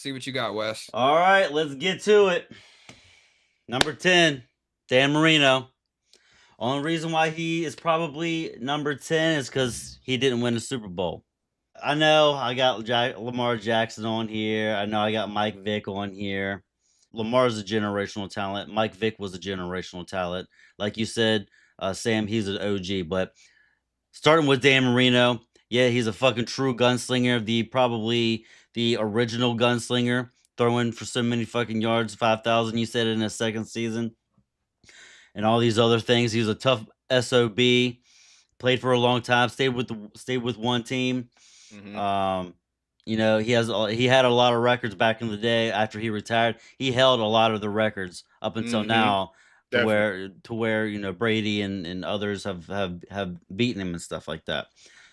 See what you got, Wes. All right, let's get to it. Number 10, Dan Marino. Only reason why he is probably number 10 is because he didn't win a Super Bowl. I know I got Lamar Jackson on here. I know I got Mike Vick on here. Lamar's a generational talent. Mike Vick was a generational talent. Like you said, Sam, he's an OG. But starting with Dan Marino, yeah, he's a fucking true gunslinger. Probably the original gunslinger, throwing for so many fucking yards, 5,000. You said in his second season, and all these other things. He was a tough sob. Played for a long time. Stayed with one team. Mm-hmm. He had a lot of records back in the day. After he retired, he held a lot of the records up until now, to where Brady and others have beaten him and stuff like that.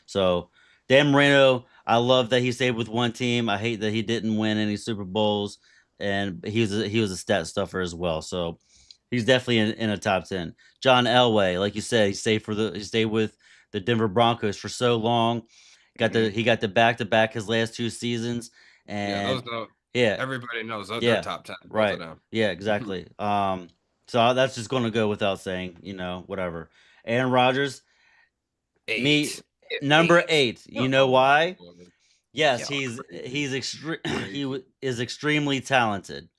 So Dan Marino, I love that he stayed with one team. I hate that he didn't win any Super Bowls, and he was a stat stuffer as well. So he's definitely in a top 10. John Elway, like you said, he stayed with the Denver Broncos for so long. He got the back-to-back his last two seasons, Yeah, and those know. yeah, Everybody knows those are yeah, top 10, both of right, them. yeah, exactly. So that's just going to go without saying, whatever. Aaron Rodgers, me Eight. number 8. You know why? Yes, Yeah. he is extremely talented.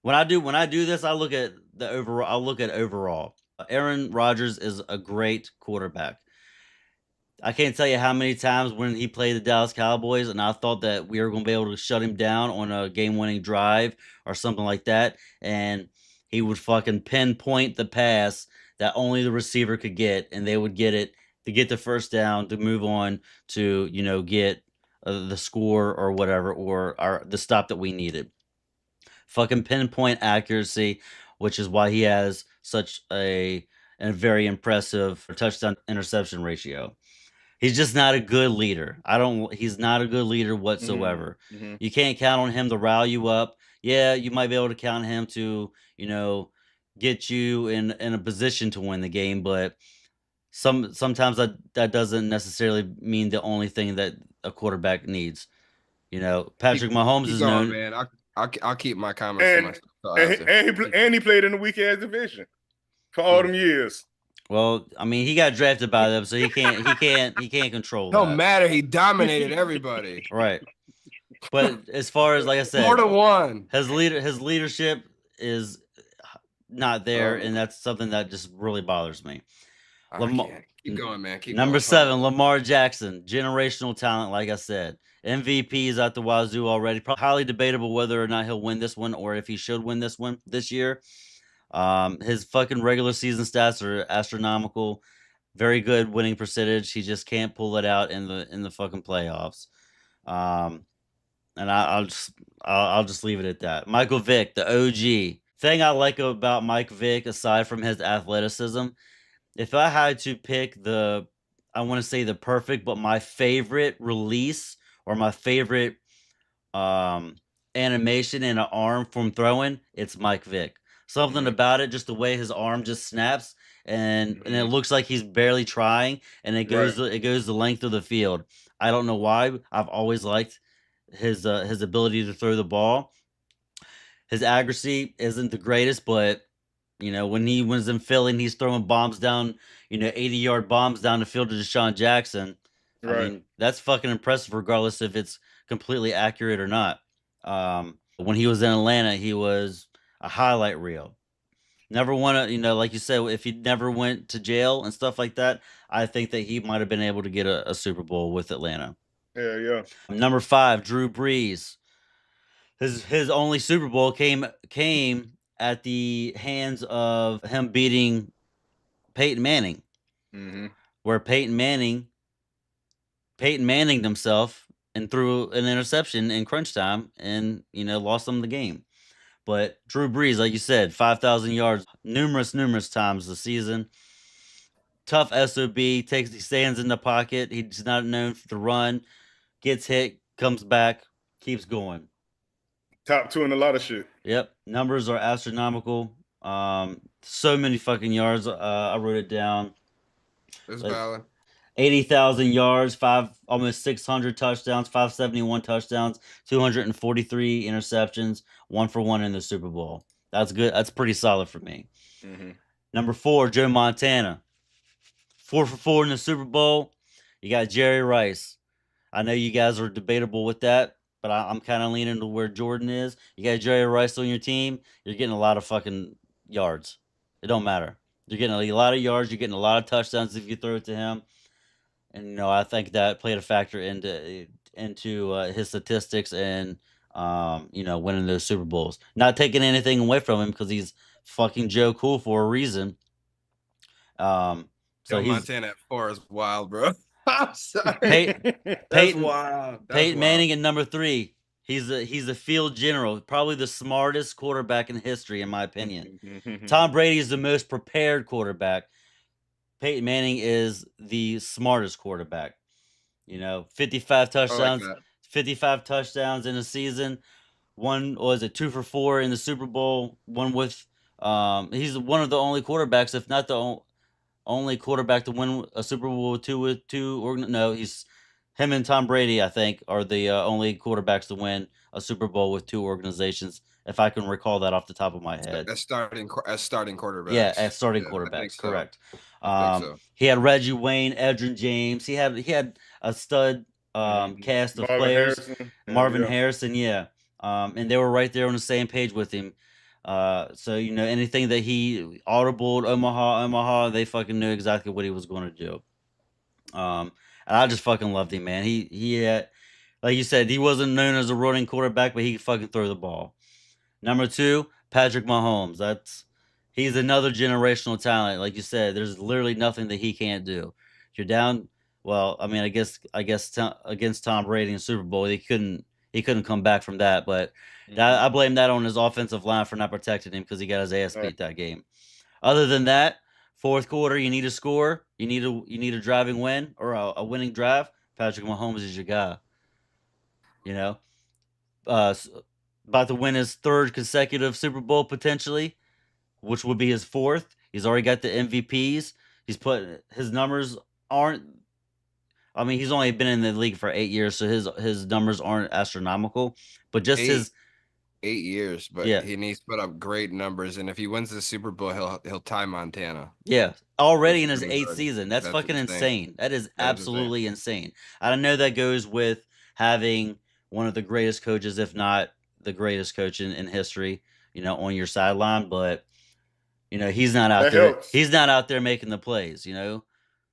When I do this, I look at the overall. I'll look at overall. Aaron Rodgers is a great quarterback. I can't tell you how many times when he played the Dallas Cowboys, and I thought that we were going to be able to shut him down on a game-winning drive or something like that, and he would fucking pinpoint the pass that only the receiver could get, and they would get it to get the first down to move on to get the score or whatever, or the stop that we needed. Fucking pinpoint accuracy, which is why he has such a very impressive touchdown interception ratio. He's just not a good leader. He's not a good leader whatsoever. Mm-hmm. You can't count on him to rile you up. Yeah, you might be able to count on him to, get you in a position to win the game, but sometimes that doesn't necessarily mean the only thing that a quarterback needs. Patrick Mahomes Keep is going, known. man. I'll keep my comments to And myself till and after. and he played in the weak ass division for all them years. Well, I mean, he got drafted by them, so he can't control No that. matter, he dominated everybody. Right. But as far as, like I said, More than one. his leadership is not there, and that's something that just really bothers me. I can't. Keep going, man. Keep Number going. 7, Lamar Jackson, generational talent. Like I said, MVP is at the wazoo already. Probably highly debatable whether or not he'll win this one, or if he should win this one this year. His fucking regular season stats are astronomical. Very good winning percentage. He just can't pull it out in the fucking playoffs. And I'll just leave it at that. Michael Vick, the OG. Thing I like about Mike Vick, aside from his athleticism, if I had to pick I want to say the perfect, but my favorite release or my favorite animation in an arm from throwing, it's Mike Vick. Something about it, just the way his arm just snaps, and it looks like he's barely trying, and it goes the length of the field. I don't know why. I've always liked his ability to throw the ball. His accuracy isn't the greatest, but when he was in Philly and he's throwing bombs down, 80-yard bombs down the field to Deshaun Jackson. I mean, that's fucking impressive, regardless if it's completely accurate or not. When he was in Atlanta, he was a highlight reel. Never won like you said, if he never went to jail and stuff like that, I think that he might have been able to get a Super Bowl with Atlanta. Yeah. Number 5, Drew Brees. His only Super Bowl came at the hands of him beating Peyton Manning, where Peyton Manning himself and threw an interception in crunch time, and lost them the game. But Drew Brees, like you said, 5,000 yards numerous times this season. Tough SOB, he stands in the pocket. He's not known for the run. Gets hit, comes back, keeps going. Top 2 in a lot of shit. Yep, numbers are astronomical. So many fucking yards. I wrote it down. It's valid. 80,000 yards, almost 600 touchdowns, 571 touchdowns, 243 interceptions, 1-for-1 in the Super Bowl. That's good. That's pretty solid for me. Mm-hmm. Number 4, Joe Montana. 4-for-4 in the Super Bowl. You got Jerry Rice. I know you guys are debatable with that, but I'm kind of leaning to where Jordan is. You got Jerry Rice on your team. You're getting a lot of fucking yards. It don't matter. You're getting a lot of yards. You're getting a lot of touchdowns if you throw it to him. And I think that played a factor into his statistics and winning those Super Bowls. Not taking anything away from him because he's fucking Joe Cool for a reason. So Joe Montana at 4 is wild, bro. I'm sorry. Peyton, wild. Peyton Manning at number 3. He's a field general, probably the smartest quarterback in history, in my opinion. Tom Brady is the most prepared quarterback. Peyton Manning is the smartest quarterback. 55 touchdowns, 55 touchdowns in a season. 2-for-4 in the Super Bowl. One with he's one of the only quarterbacks, if not the only quarterback to win a Super Bowl with two. No, he's him and Tom Brady, I think, are the only quarterbacks to win a Super Bowl with 2 organizations. If I can recall that off the top of my head. As starting quarterbacks. Yeah, as starting quarterbacks. Correct. So. He had Reggie Wayne, Edgerrin James. He had a stud cast of players. Marvin Harrison, yeah. And they were right there on the same page with him. So anything that he audibled Omaha, they fucking knew exactly what he was going to do. And I just fucking loved him, man. He had, like you said, he wasn't known as a running quarterback, but he could fucking throw the ball. Number 2, Patrick Mahomes. He's another generational talent. Like you said, there's literally nothing that he can't do. If you're down, well, I mean, I guess against Tom Brady in Super Bowl, he couldn't come back from that. But I blame that on his offensive line for not protecting him because he got his ass beat that game. Other than that, fourth quarter, you need a score, you need a driving win or a winning drive. Patrick Mahomes is your guy. About to win his 3rd consecutive Super Bowl potentially, which would be his 4th. He's already got the MVPs. His numbers aren't. I mean, he's only been in the league for 8 years, so his numbers aren't astronomical. But just his 8 years, but he needs to put up great numbers. And if he wins the Super Bowl, he'll tie Montana. Yeah, already in his 8th season. That's fucking insane. That is absolutely insane. I know that goes with having one of the greatest coaches, if not the greatest coach in history, on your sideline, but he's not out there. He's not out there making the plays,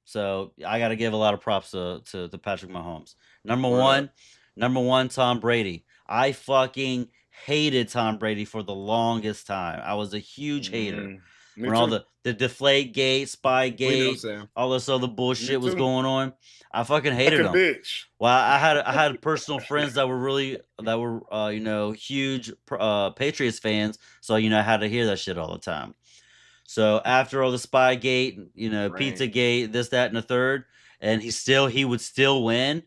So I got to give a lot of props to Patrick Mahomes. Number one, Tom Brady. I fucking hated Tom Brady for the longest time. I was a huge hater. When all the Deflate Gate, Spy Gate, all this other bullshit was going on, I fucking hated him. Bitch. Well, I had personal friends that were huge Patriots fans, so I had to hear that shit all the time. So after all the Spy Gate, Pizza Gate, this, that, and the third, and he would still win.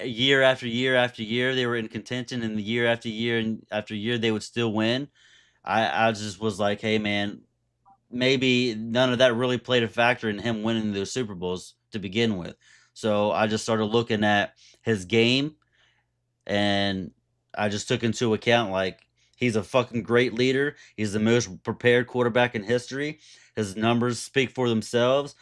Year after year after year, they were in contention, and the year after year and after year, they would still win. I just was like, hey, man, maybe none of that really played a factor in him winning those Super Bowls to begin with. So I just started looking at his game, and I just took into account, like, he's a fucking great leader. He's the most prepared quarterback in history. His numbers speak for themselves.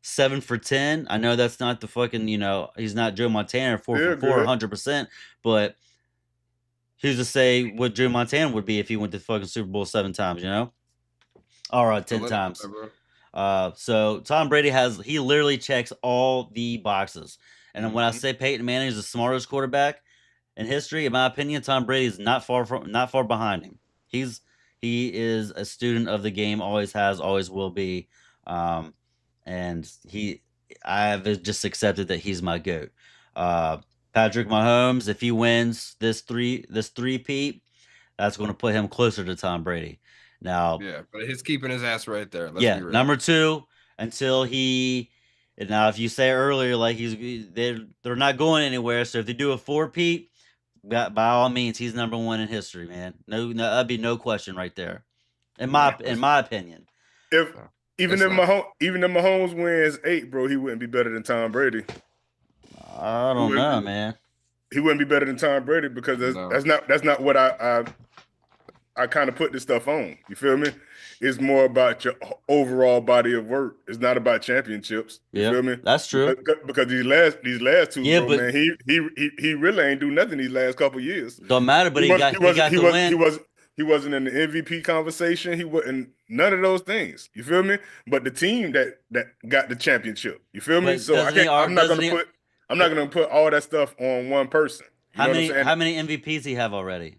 7 for 10. I know that's not the fucking, he's not Joe Montana, 4 for 4, 100%, but who's to say what Joe Montana would be if he went to fucking Super Bowl 7 times, All right, 10 times. So Tom Brady he literally checks all the boxes. And when I say Peyton Manning is the smartest quarterback in history, in my opinion, Tom Brady is not far behind him. He is a student of the game, always has, always will be. And I've just accepted that he's my GOAT. Patrick Mahomes, if he wins this three-peat, that's going to put him closer to Tom Brady. Now, yeah, but he's keeping his ass right there. Let's be real. Number 2 until he. Now, if you say earlier, like they're not going anywhere. So if they do a 4-peat, by all means, he's number 1 in history, man. No, that'd be no question right there. In my opinion. If Even if Mahomes wins 8, bro, he wouldn't be better than Tom Brady. I don't know, man. He wouldn't be better than Tom Brady because that's not what I kind of put this stuff on. You feel me? It's more about your overall body of work. It's not about championships. You feel me? That's true. Because these last two, bro, man, he really ain't do nothing these last couple years. Don't matter, but he got the win. He wasn't in the MVP conversation. He wasn't none of those things. You feel me? But the team that got the championship. You feel me? So I'm not gonna put all that stuff on one person. How many MVPs he have already?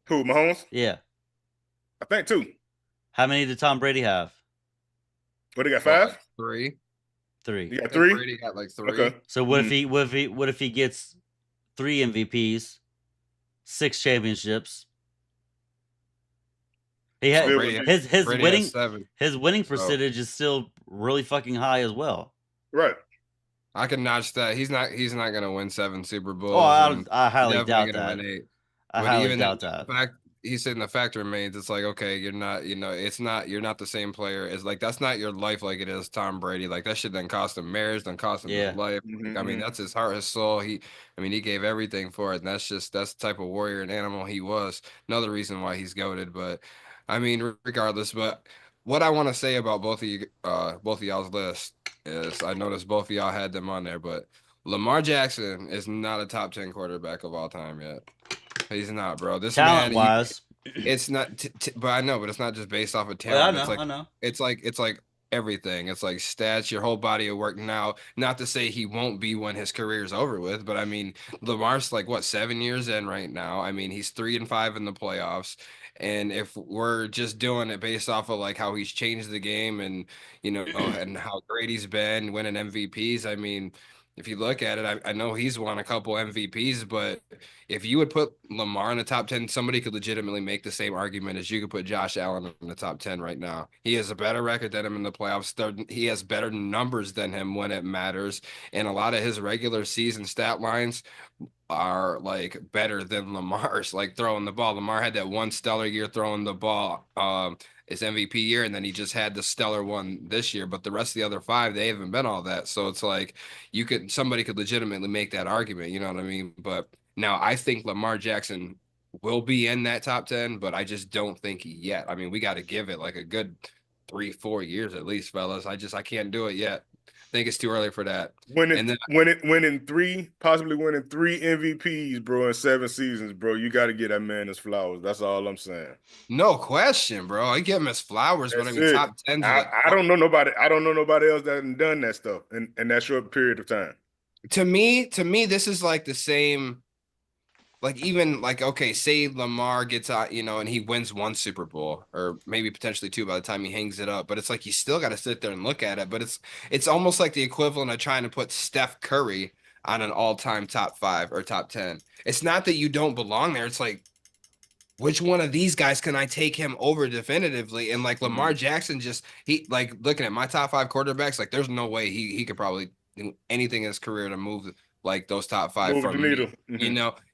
Who, Mahomes? Yeah. I think 2. How many did Tom Brady have? What, he got 5? Like 3. 3. He got 3? Brady got like 3. Okay. So what if he gets 3 MVPs, 6 championships? He had his winning percentage is still really fucking high as well. Right. I can notch that. He's not gonna win 7 Super Bowls. Oh, I highly doubt that. I highly doubt that. He said the fact remains, it's like, okay, you're not, you're not the same player. It's like, that's not your life like it is Tom Brady. Like, that shit done cost him marriage, done cost him his life. Mm-hmm. I mean, that's his heart, his soul. He gave everything for it. And that's the type of warrior and animal he was. Another reason why he's goated. But I mean, regardless, but what I want to say about both of y'all's list is, I noticed both of y'all had them on there, but Lamar Jackson is not a top 10 quarterback of all time yet. He's not, bro. This talent-wise, it's not. But I know, but it's not just based off of talent. I know. It's like everything. It's like stats, your whole body of work. Now, not to say he won't be when his career's over with, but I mean, Lamar's like 7 years in right now. I mean, he's 3-5 in the playoffs. And if we're just doing it based off of like how he's changed the game and and how great he's been winning MVPs, I mean, if you look at it, I know he's won a couple MVPs, but if you would put Lamar in the top 10, somebody could legitimately make the same argument as you could put Josh Allen in the top 10 right now. He has a better record than him in the playoffs. He has better numbers than him when it matters. And a lot of his regular season stat lines are like better than Lamar's, like throwing the ball. Lamar had that one stellar year throwing the ball. His MVP year, and then he just had the stellar one this year, but the rest of the other 5, they haven't been all that. So it's like somebody could legitimately make that argument, you know what I mean? But now I think Lamar Jackson will be in that top 10, but I just don't think yet. I mean, we got to give it like a good 3-4 years at least, fellas. I can't do it yet. I think it's too early for that. Winning 3, possibly winning 3 MVPs, bro, in 7 seasons, bro. You got to get that man his flowers. That's all I'm saying. No question, bro. I give him his flowers, but I mean, top 10. I don't know nobody. I don't know nobody else that hasn't done that stuff in that short period of time. To me, this is like the same. Like, even like, okay, say Lamar gets out, and he wins 1 Super Bowl or maybe potentially 2 by the time he hangs it up. But it's like you still got to sit there and look at it. But it's almost like the equivalent of trying to put Steph Curry on an all-time top 5 or top 10. It's not that you don't belong there. It's like, which one of these guys can I take him over definitively? And like Lamar Jackson, he like looking at my top 5 quarterbacks, like there's no way he could probably do anything in his career to move like those top 5 from the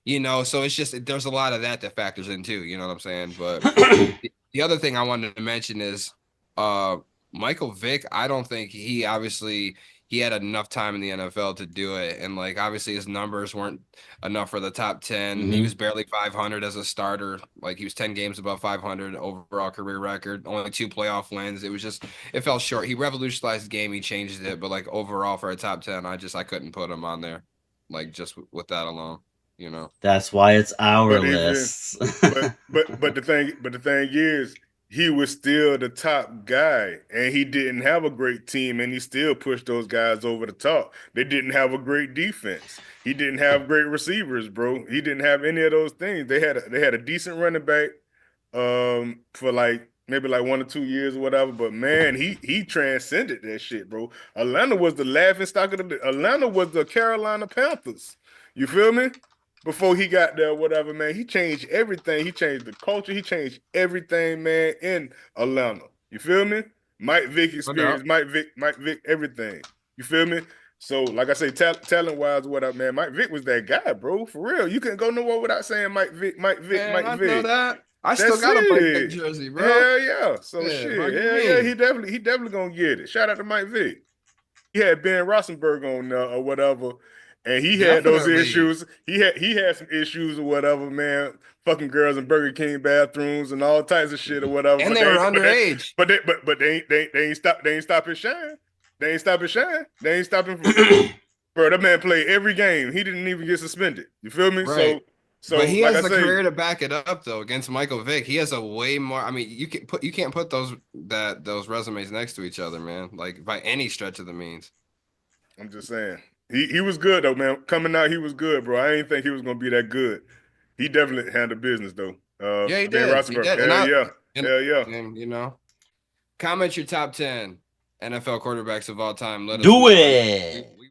needle. So it's just, there's a lot of that factors in too, you know what I'm saying? But the other thing I wanted to mention is Michael Vick. I don't think he had enough time in the NFL to do it, and like obviously his numbers weren't enough for the top 10. Mm-hmm. He was barely 500 as a starter. Like, he was 10 games above 500 overall career record, only 2 playoff wins. It fell short. He revolutionized the game, he changed it, but like overall for a top 10, I couldn't put him on there, like just with that alone. That's why it's our list. but the thing is, he was still the top guy, and he didn't have a great team, and he still pushed those guys over the top. They didn't have a great defense. He didn't have great receivers, bro. He didn't have any of those things. They had a decent running back for like maybe like 1 or 2 years or whatever. But man, he transcended that shit, bro. Atlanta was the laughing stock of Atlanta was the Carolina Panthers. You feel me? Before he got there, whatever, man, he changed everything. He changed the culture. He changed everything, man, in Atlanta. You feel me? Mike Vick experience, Mike Vick, everything. You feel me? So, like I say, talent-wise, what up, man? Mike Vick was that guy, bro. For real. You couldn't go nowhere without saying Mike Vick. I know that. I still That's got a Mike Vick it. jersey, bro. Hell yeah. So Yeah, shit. fuck you Hell yeah. mean? He definitely gonna get it. Shout out to Mike Vick. He had Ben Rosenberg on or whatever, and he had those Definitely. issues. He had some issues or whatever, man. Fucking girls in Burger King bathrooms and all types of shit or whatever. And they were underage. But they ain't stop his shine. They ain't stop his shine. They ain't stopping bro. That man played every game. He didn't even get suspended. You feel me? Right. So but he like has I the say, career to back it up though against Michael Vick. He has a way more. I mean, you can't put those resumes next to each other, man. Like by any stretch of the means. I'm just saying. He was good though, man. Coming out, he was good, bro. I didn't think he was gonna be that good. He definitely handled business though. Yeah, he Ben did. Roethlisberger. He did. Hell yeah. And you know, comment your top 10 NFL quarterbacks of all time. Let us Do know. it.